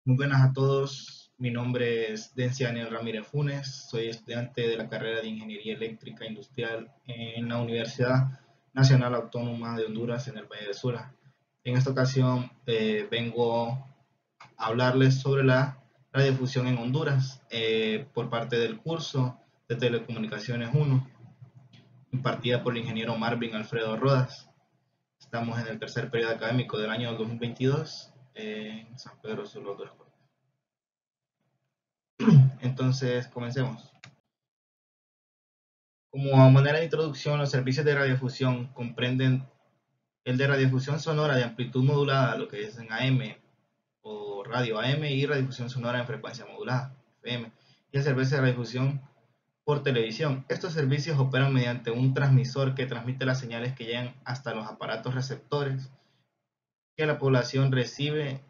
Muy buenas a todos, mi nombre es Dencianel Ramírez Funes, soy estudiante de la carrera de Ingeniería Eléctrica Industrial en la Universidad Nacional Autónoma de Honduras en el Valle de Sura. En esta ocasión vengo a hablarles sobre la radiodifusión en Honduras por parte del curso de Telecomunicaciones 1, impartida por el ingeniero Marvin Alfredo Rodas. Estamos en el tercer periodo académico del año 2022 en San Pedro Sula, Honduras. Entonces, comencemos. Como manera de introducción, los servicios de radiodifusión comprenden el de radiodifusión sonora de amplitud modulada, lo que es en AM o radio AM, y radiodifusión sonora en frecuencia modulada, FM, y el servicio de radiodifusión por televisión. Estos servicios operan mediante un transmisor que transmite las señales que llegan hasta los aparatos receptores que la población recibe,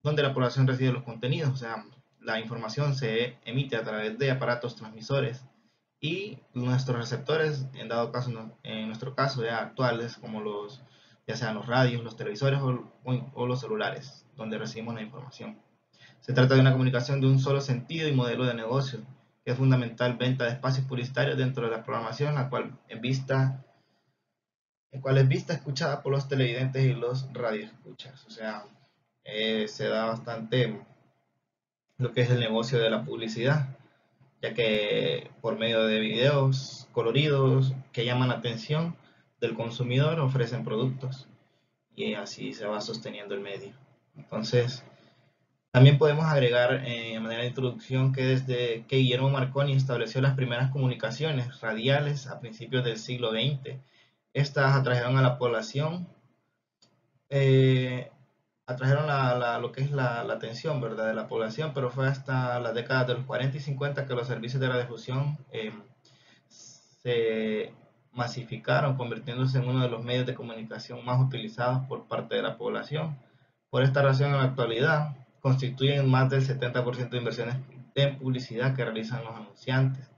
donde la población recibe los contenidos, o sea, la información se emite a través de aparatos transmisores y nuestros receptores, en nuestro caso ya actuales, como ya sean los radios, los televisores o los celulares, donde recibimos la información. Se trata de una comunicación de un solo sentido y modelo de negocio, que es fundamental venta de espacios publicitarios dentro de la programación, la cual es vista escuchada por los televidentes y los radioescuchas. O sea, se da bastante lo que es el negocio de la publicidad, ya que por medio de videos coloridos que llaman la atención del consumidor ofrecen productos y así se va sosteniendo el medio. Entonces, también podemos agregar de manera de introducción que desde que Guillermo Marconi estableció las primeras comunicaciones radiales a principios del siglo XX, estas atrajeron a la población, eh, atrajeron lo que es la atención, ¿verdad?, de la población, pero fue hasta las décadas de los 40 y 50 que los servicios de radiodifusión se masificaron, convirtiéndose en uno de los medios de comunicación más utilizados por parte de la población. Por esta razón, en la actualidad, constituyen más del 70% de inversiones en publicidad que realizan los anunciantes,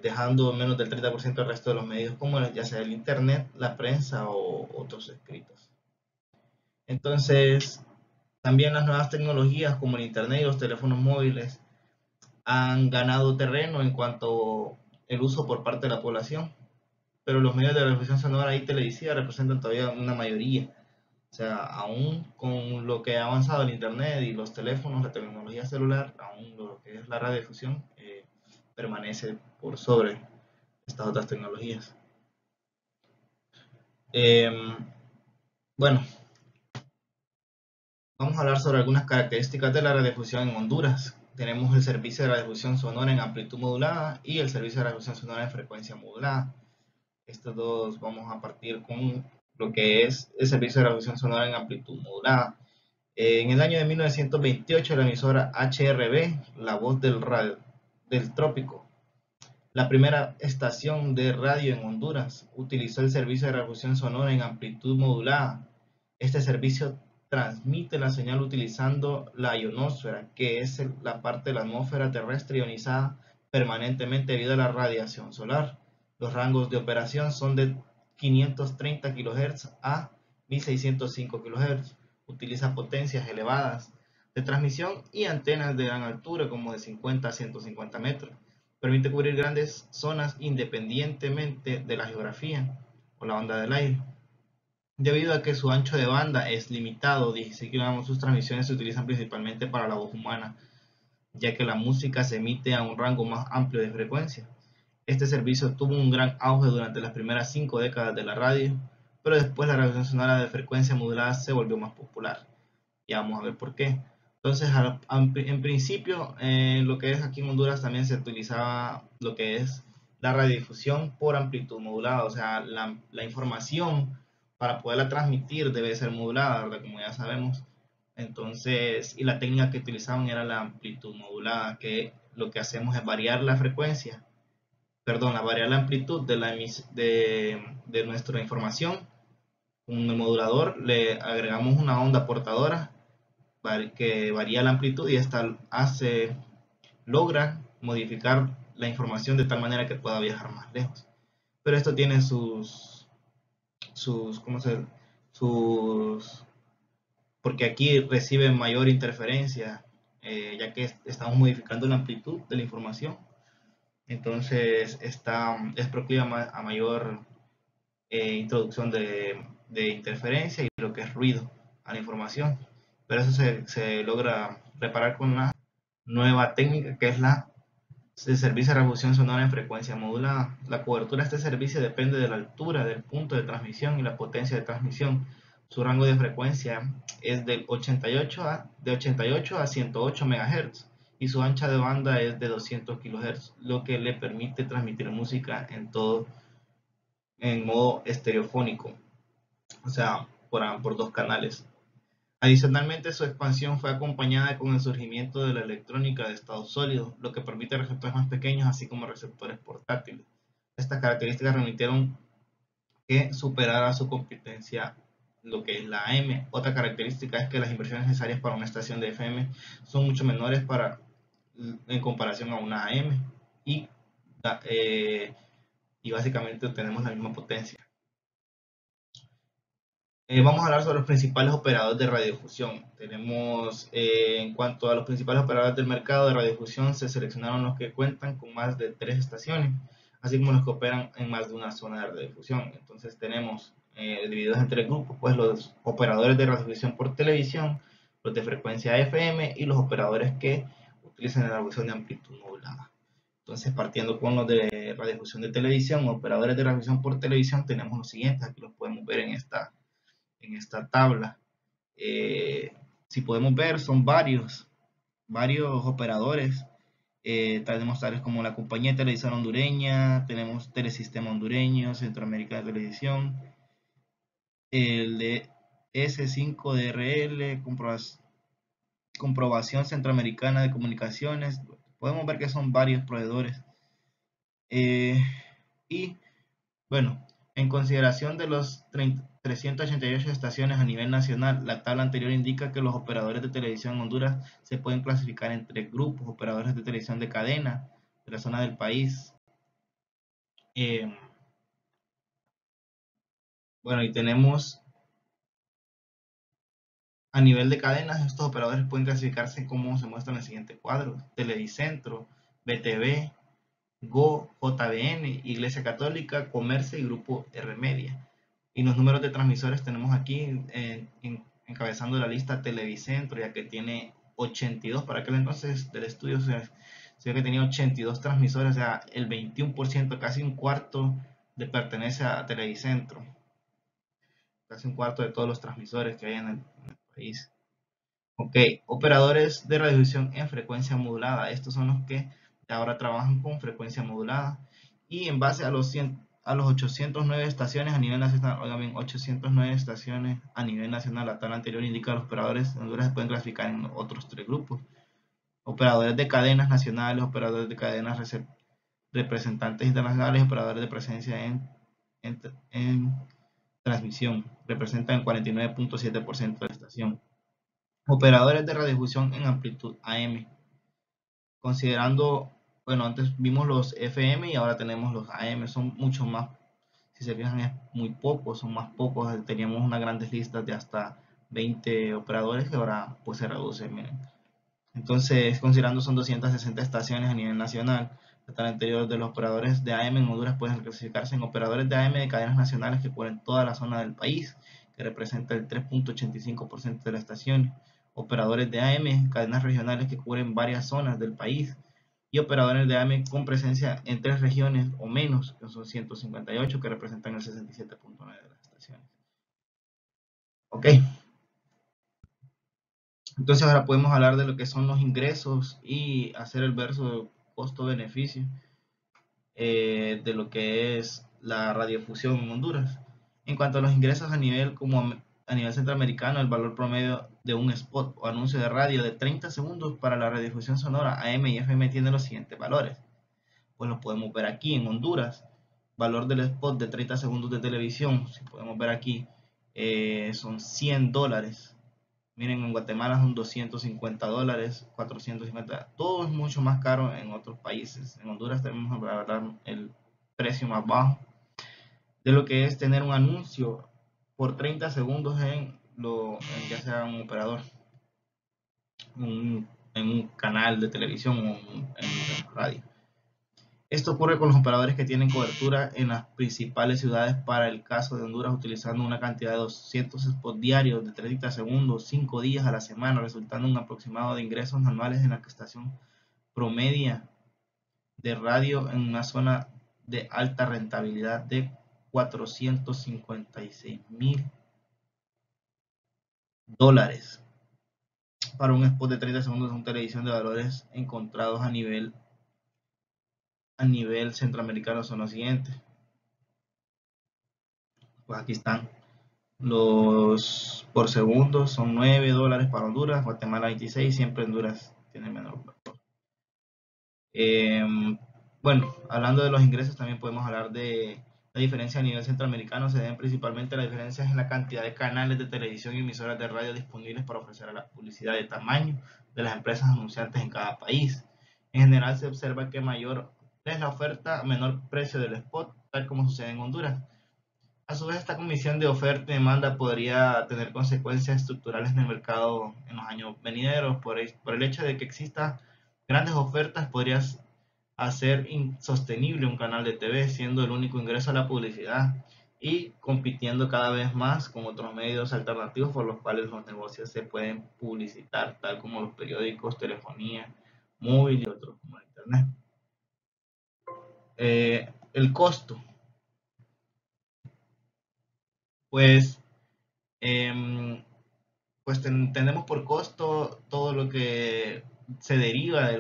dejando menos del 30% el resto de los medios comunes, ya sea el Internet, la prensa o otros escritos. Entonces, también las nuevas tecnologías como el Internet y los teléfonos móviles han ganado terreno en cuanto al uso por parte de la población, pero los medios de radiodifusión sonora y televisiva representan todavía una mayoría. O sea, aún con lo que ha avanzado el Internet y los teléfonos, la tecnología celular, aún lo que es la radiodifusión permanece por sobre estas otras tecnologías. Bueno, vamos a hablar sobre algunas características de la radiodifusión en Honduras. Tenemos el servicio de radiodifusión sonora en amplitud modulada y el servicio de radiodifusión sonora en frecuencia modulada. Estos dos vamos a partir con lo que es el servicio de radiodifusión sonora en amplitud modulada. En el año de 1928, la emisora HRB, La Voz del Trópico, la primera estación de radio en Honduras, utilizó el servicio de radiodifusión sonora en amplitud modulada. Este servicio transmite la señal utilizando la ionosfera, que es la parte de la atmósfera terrestre ionizada permanentemente debido a la radiación solar. Los rangos de operación son de 530 kHz a 1605 kHz. Utiliza potencias elevadas de transmisión y antenas de gran altura, como de 50 a 150 metros. Permite cubrir grandes zonas independientemente de la geografía o la banda del aire. Debido a que su ancho de banda es limitado, 16 km, sus transmisiones se utilizan principalmente para la voz humana, ya que la música se emite a un rango más amplio de frecuencia. Este servicio tuvo un gran auge durante las primeras 5 décadas de la radio, pero después la radiodifusión sonora de frecuencia modulada se volvió más popular. Ya vamos a ver por qué. Entonces, en principio, lo que es aquí en Honduras también se utilizaba lo que es la radiodifusión por amplitud modulada, o sea, la información para poderla transmitir debe ser modulada, ¿verdad? Como ya sabemos. Entonces, y la técnica que utilizaban era la amplitud modulada, que lo que hacemos es variar la frecuencia, perdón, variar la amplitud de nuestra información. Con el modulador le agregamos una onda portadora que varía la amplitud y esta logra modificar la información de tal manera que pueda viajar más lejos. Pero esto tiene sus porque aquí recibe mayor interferencia, ya que estamos modificando la amplitud de la información. Entonces es proclive a mayor introducción de interferencia y lo que es ruido a la información. Pero eso se logra reparar con una nueva técnica que es la de servicio de reproducción sonora en frecuencia modulada. La cobertura de este servicio depende de la altura del punto de transmisión y la potencia de transmisión. Su rango de frecuencia es de 88 a 108 MHz y su ancha de banda es de 200 kHz, lo que le permite transmitir música en modo estereofónico, o sea, por dos canales. Adicionalmente, su expansión fue acompañada con el surgimiento de la electrónica de estado sólido, lo que permite receptores más pequeños, así como receptores portátiles. Estas características permitieron que superara su competencia lo que es la AM. Otra característica es que las inversiones necesarias para una estación de FM son mucho menores en comparación a una AM y, y básicamente tenemos la misma potencia. Vamos a hablar sobre los principales operadores de radiodifusión. Tenemos, en cuanto a los principales operadores del mercado de radiodifusión, se seleccionaron los que cuentan con más de 3 estaciones, así como los que operan en más de una zona de radiodifusión. Entonces tenemos divididos en 3 grupos, pues los operadores de radiodifusión por televisión, los de frecuencia FM y los operadores que utilizan la radiodifusión de amplitud modulada. Entonces, partiendo con los de radiodifusión de televisión, operadores de radiodifusión por televisión, tenemos los siguientes, aquí los podemos ver en esta tabla. Si podemos ver, son varios operadores. Tenemos tales como la Compañía de Televisión Hondureña, tenemos Telesistema Hondureño, Centroamérica de Televisión, el de S5DRL, Comprobación Centroamericana de Comunicaciones. Podemos ver que son varios proveedores. Y bueno, en consideración de los 388 estaciones a nivel nacional, la tabla anterior indica que los operadores de televisión en Honduras se pueden clasificar en 3 grupos: operadores de televisión de cadena de la zona del país. Bueno, y tenemos a nivel de cadenas, estos operadores pueden clasificarse como se muestra en el siguiente cuadro: Televicentro, BTV, Go, JBN, Iglesia Católica, Comercio y Grupo R Media. Y los números de transmisores tenemos aquí encabezando la lista Televicentro, ya que tiene 82. Para aquel entonces del estudio se ve que tenía 82 transmisores, o sea, el 21%, casi un cuarto, pertenece a Televicentro. Casi un cuarto de todos los transmisores que hay en el país. Ok, operadores de radiodifusión en frecuencia modulada. Estos son los que ahora trabajan con frecuencia modulada. Y en base a los 809 estaciones a nivel nacional, oigan bien, 809 estaciones a nivel nacional, la tabla anterior indica que los operadores de Honduras se pueden clasificar en otros 3 grupos: operadores de cadenas nacionales, operadores de cadenas representantes internacionales, operadores de presencia en transmisión, representan el 49.7% de la estación. Operadores de radiodifusión en amplitud AM. Considerando, bueno, antes vimos los FM y ahora tenemos los AM, son mucho más, si se fijan es muy pocos, son más pocos. Teníamos unas grandes listas de hasta 20 operadores que ahora pues se reducen, miren. Entonces, considerando son 260 estaciones a nivel nacional. La tabla anterior de los operadores de AM en Honduras pueden clasificarse en operadores de AM de cadenas nacionales que cubren toda la zona del país, que representa el 3.85% de la estación; operadores de AM, cadenas regionales que cubren varias zonas del país; y operadores de AM con presencia en 3 regiones o menos, que son 158, que representan el 67.9% de las estaciones. Ok. Entonces ahora podemos hablar de lo que son los ingresos y hacer el verso costo-beneficio de lo que es la radiofusión en Honduras. En cuanto a los ingresos a nivel centroamericano, el valor promedio de un spot o anuncio de radio de 30 segundos para la radiodifusión sonora AM y FM tiene los siguientes valores. Pues los podemos ver aquí en Honduras. Valor del spot de 30 segundos de televisión, si podemos ver aquí, son $100. Miren, en Guatemala son $250, 450. Todo es mucho más caro en otros países. En Honduras tenemos, la verdad, el precio más bajo de lo que es tener un anuncio por 30 segundos ya sea un operador, en un canal de televisión o en radio. Esto ocurre con los operadores que tienen cobertura en las principales ciudades. Para el caso de Honduras, utilizando una cantidad de 200 spots diarios de 30 segundos, 5 días a la semana, resultando un aproximado de ingresos anuales en la estación promedia de radio en una zona de alta rentabilidad de $456,000. Para un spot de 30 segundos en televisión de valores encontrados a nivel centroamericano son los siguientes. Pues aquí están. Los por segundo son $9 para Honduras, Guatemala 26, siempre Honduras tiene menor valor. Bueno, hablando de los ingresos, también podemos hablar de la diferencia a nivel centroamericano. Se deben principalmente a las diferencias en la cantidad de canales de televisión y emisoras de radio disponibles para ofrecer a la publicidad de tamaño de las empresas anunciantes en cada país. En general se observa que mayor es la oferta, menor precio del spot, tal como sucede en Honduras. A su vez, esta comisión de oferta y demanda podría tener consecuencias estructurales en el mercado en los años venideros. Por el hecho de que exista grandes ofertas, podría hacer insostenible un canal de TV, siendo el único ingreso a la publicidad y compitiendo cada vez más con otros medios alternativos por los cuales los negocios se pueden publicitar, tal como los periódicos, telefonía móvil y otros como internet. El costo, pues, pues tenemos por costo todo lo que se deriva de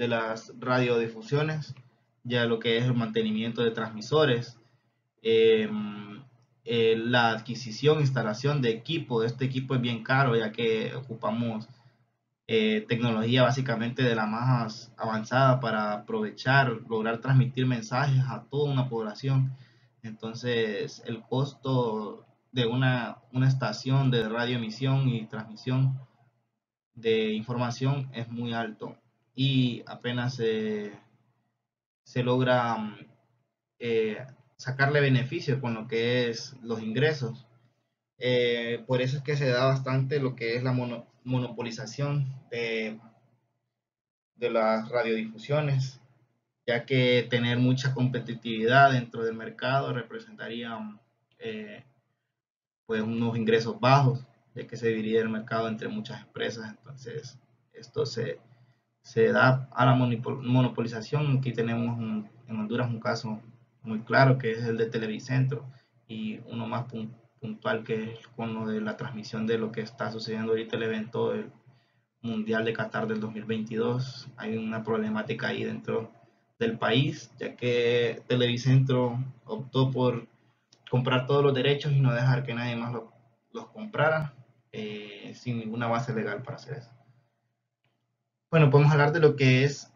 las radiodifusiones, ya lo que es el mantenimiento de transmisores, eh, la adquisición, instalación de equipo. Este equipo es bien caro ya que ocupamos tecnología básicamente de la más avanzada para aprovechar, lograr transmitir mensajes a toda una población. Entonces, el costo de una estación de radioemisión y transmisión de información es muy alto y apenas se logra eh, sacarle beneficio con lo que es los ingresos. Por eso es que se da bastante lo que es la monopolización de las radiodifusiones, ya que tener mucha competitividad dentro del mercado representaría eh, pues unos ingresos bajos, ya que se dividía el mercado entre muchas empresas. Entonces esto se da a la monopolización. Aquí tenemos en Honduras un caso muy claro que es el de Televicentro, y uno más puntual que es con lo de la transmisión de lo que está sucediendo ahorita, el evento del Mundial de Qatar del 2022. Hay una problemática ahí dentro del país, ya que Televicentro optó por comprar todos los derechos y no dejar que nadie más los comprara, sin ninguna base legal para hacer eso. Bueno, podemos hablar de lo que es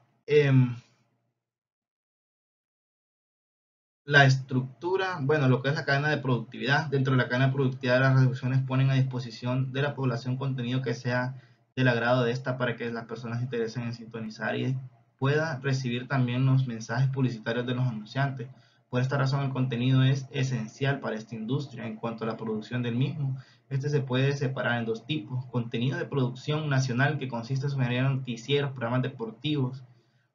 la estructura, bueno, lo que es la cadena de productividad. Dentro de la cadena de productividad, las reducciones ponen a disposición de la población contenido que sea del agrado de esta para que las personas se interesen en sintonizar y pueda recibir también los mensajes publicitarios de los anunciantes. Por esta razón, el contenido es esencial para esta industria. En cuanto a la producción del mismo, este se puede separar en dos tipos: contenido de producción nacional, que consiste en sugerir noticieros, programas deportivos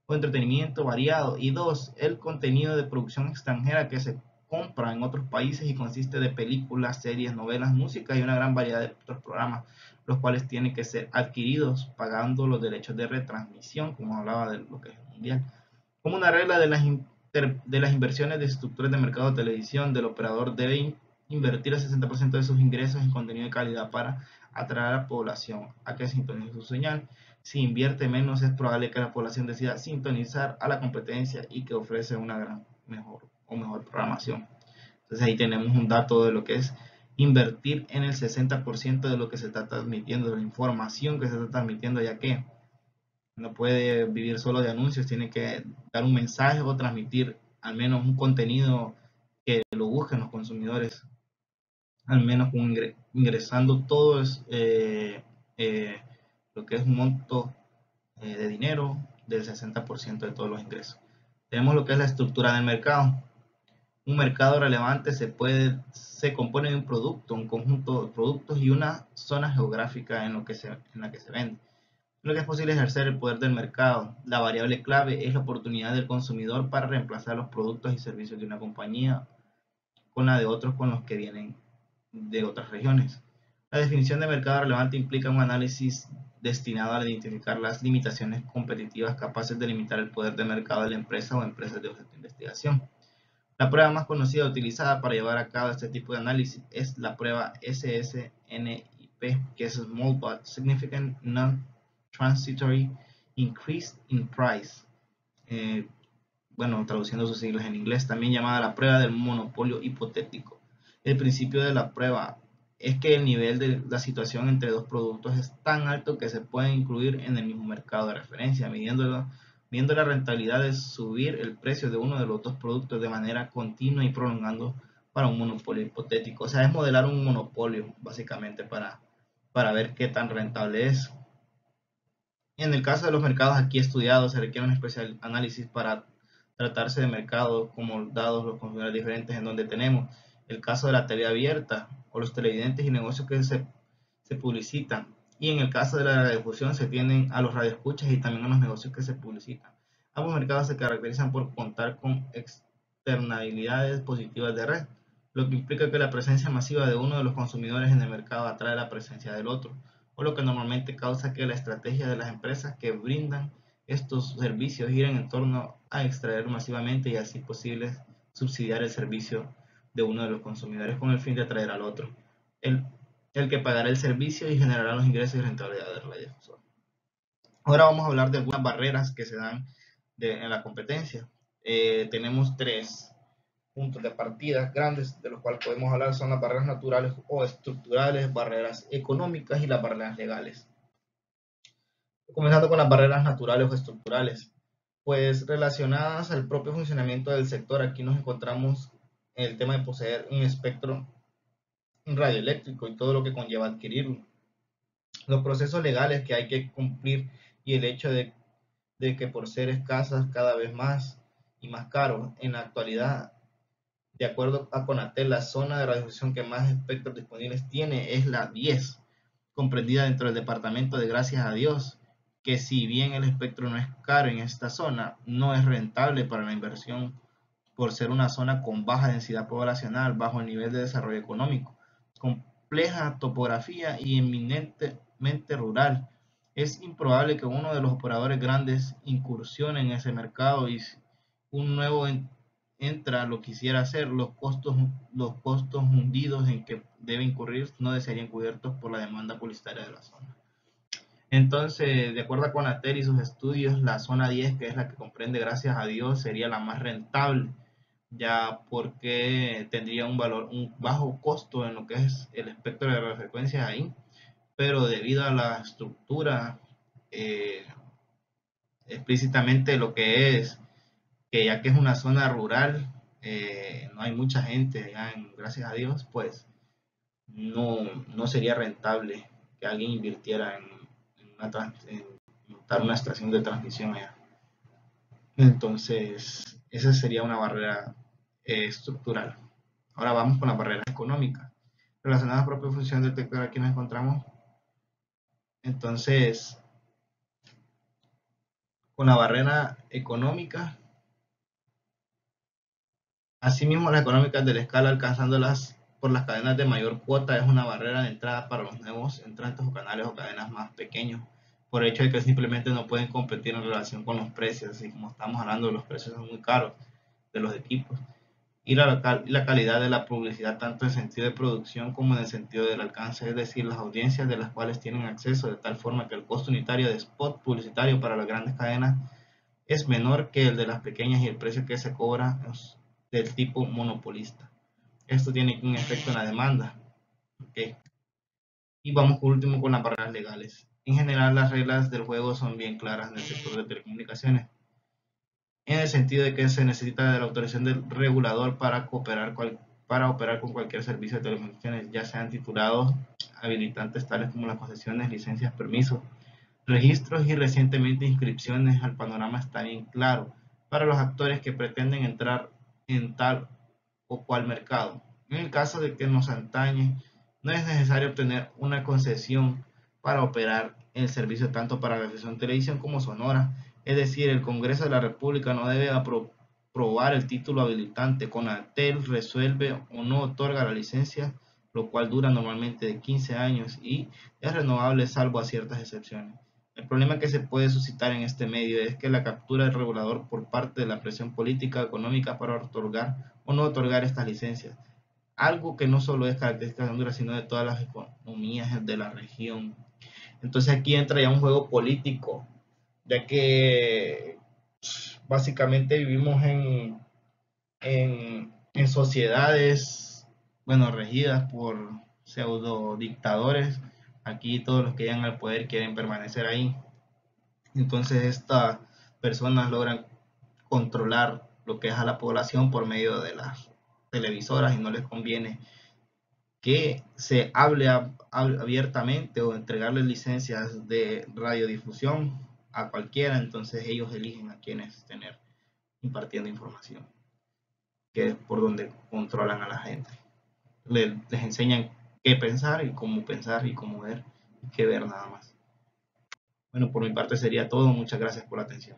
o entretenimiento variado, y dos, el contenido de producción extranjera, que se compra en otros países y consiste de películas, series, novelas, música y una gran variedad de otros programas, los cuales tienen que ser adquiridos pagando los derechos de retransmisión, como hablaba de lo que es el mundial. Como una regla de las inversiones de estructuras de mercado de televisión, del operador debe invertir el 60% de sus ingresos en contenido de calidad para atraer a la población a que sintonice su señal. Si invierte menos, es probable que la población decida sintonizar a la competencia y que ofrece una mejor programación. Entonces ahí tenemos un dato de lo que es invertir en el 60% de lo que se está transmitiendo, de la información que se está transmitiendo, ya que no puede vivir solo de anuncios, tiene que dar un mensaje o transmitir al menos un contenido que lo busquen los consumidores, al menos ingresando todo lo que es un monto de dinero del 60% de todos los ingresos. Tenemos lo que es la estructura del mercado. Un mercado relevante se compone de un producto, un conjunto de productos y una zona geográfica en la que se vende. Lo que es posible ejercer el poder del mercado. La variable clave es la oportunidad del consumidor para reemplazar los productos y servicios de una compañía con la de otros con los que vienen de otras regiones. La definición de mercado relevante implica un análisis destinado a identificar las limitaciones competitivas capaces de limitar el poder de mercado de la empresa o empresas de objeto de investigación. La prueba más conocida utilizada para llevar a cabo este tipo de análisis es la prueba SSNIP, que es Small But Significant Non-Transitory Increase in Price. Eh, bueno, traduciendo sus siglas en inglés, también llamada la prueba del monopolio hipotético. El principio de la prueba es que el nivel de la situación entre dos productos es tan alto que se pueden incluir en el mismo mercado de referencia, midiendo la rentabilidad de subir el precio de uno de los dos productos de manera continua y prolongando para un monopolio hipotético. O sea, es modelar un monopolio básicamente para ver qué tan rentable es. En el caso de los mercados aquí estudiados, se requiere un especial análisis para tratarse de mercados como dados los consumidores diferentes en donde tenemos el caso de la TV abierta o los televidentes y negocios que se publicitan. Y en el caso de la radiodifusión se tienen a los radioescuchas y también a los negocios que se publicitan. Ambos mercados se caracterizan por contar con externalidades positivas de red, lo que implica que la presencia masiva de uno de los consumidores en el mercado atrae la presencia del otro, o lo que normalmente causa que la estrategia de las empresas que brindan estos servicios giren en torno a extraer masivamente y así posible subsidiar el servicio de uno de los consumidores con el fin de atraer al otro, el, el que pagará el servicio y generará los ingresos y rentabilidad del radiodifusor. Ahora vamos a hablar de algunas barreras que se dan en la competencia. Tenemos tres puntos de partida grandes de los cuales podemos hablar: son las barreras naturales o estructurales, barreras económicas y las barreras legales. Comenzando con las barreras naturales o estructurales, pues relacionadas al propio funcionamiento del sector, aquí nos encontramos en el tema de poseer un espectro radioeléctrico y todo lo que conlleva adquirirlo, los procesos legales que hay que cumplir y el hecho de que por ser escasas cada vez más y más caro en la actualidad. De acuerdo a Conatel, la zona de radiodifusión que más espectros disponibles tiene es la 10, comprendida dentro del departamento de Gracias a Dios, que si bien el espectro no es caro en esta zona, no es rentable para la inversión por ser una zona con baja densidad poblacional, bajo nivel de desarrollo económico, compleja topografía y eminentemente rural. Es improbable que uno de los operadores grandes incursione en ese mercado y un nuevo entra lo quisiera hacer, los costos hundidos en que debe incurrir no serían cubiertos por la demanda publicitaria de la zona. Entonces, de acuerdo a Conatel y sus estudios, la zona 10, que es la que comprende Gracias a Dios, sería la más rentable, ya porque tendría un bajo costo en lo que es el espectro de radiofrecuencias ahí, pero debido a la estructura, eh, explícitamente lo que es, que ya que es una zona rural, no hay mucha gente allá Gracias a Dios, pues no sería rentable que alguien invirtiera en montar una estación de transmisión allá. Entonces, esa sería una barrera estructural. Ahora vamos con las barreras económicas relacionadas a la propia función del detector. Aquí nos encontramos entonces con la barrera económica. Asimismo, las económicas de la escala alcanzándolas por las cadenas de mayor cuota es una barrera de entrada para los nuevos entrantes o canales o cadenas más pequeños, por el hecho de que simplemente no pueden competir en relación con los precios, así como estamos hablando, los precios son muy caros de los equipos, y la calidad de la publicidad, tanto en el sentido de producción como en el sentido del alcance, es decir, las audiencias de las cuales tienen acceso, de tal forma que el costo unitario de spot publicitario para las grandes cadenas es menor que el de las pequeñas y el precio que se cobra es del tipo monopolista. Esto tiene un efecto en la demanda. ¿Okay? Y vamos por último con las barreras legales. En general, las reglas del juego son bien claras en el sector de telecomunicaciones, en el sentido de que se necesita de la autorización del regulador para operar con cualquier servicio de telecomunicaciones, ya sean titulados habilitantes tales como las concesiones, licencias, permisos, registros y recientemente inscripciones. Al panorama está bien claro para los actores que pretenden entrar en tal o cuál mercado. En el caso de que nos atañe, no es necesario obtener una concesión para operar el servicio tanto para radiodifusión, televisión como sonora. Es decir, el Congreso de la República no debe aprobar el título habilitante. Conatel resuelve o no otorga la licencia, lo cual dura normalmente de 15 años y es renovable salvo a ciertas excepciones. El problema que se puede suscitar en este medio es que la captura del regulador por parte de la presión política económica para otorgar o no otorgar estas licencias, algo que no solo es característica de Honduras, sino de todas las economías de la región. Entonces aquí entra ya un juego político, ya que básicamente vivimos en sociedades, bueno, regidas por pseudo dictadores. Aquí todos los que llegan al poder quieren permanecer ahí. Entonces estas personas logran controlar lo que es a la población por medio de las televisoras y no les conviene que se hable abiertamente o entregarles licencias de radiodifusión a cualquiera. Entonces ellos eligen a quienes tener impartiendo información, que es por donde controlan a la gente. Les enseñan qué pensar y cómo ver y qué ver nada más. Bueno, por mi parte sería todo. Muchas gracias por la atención.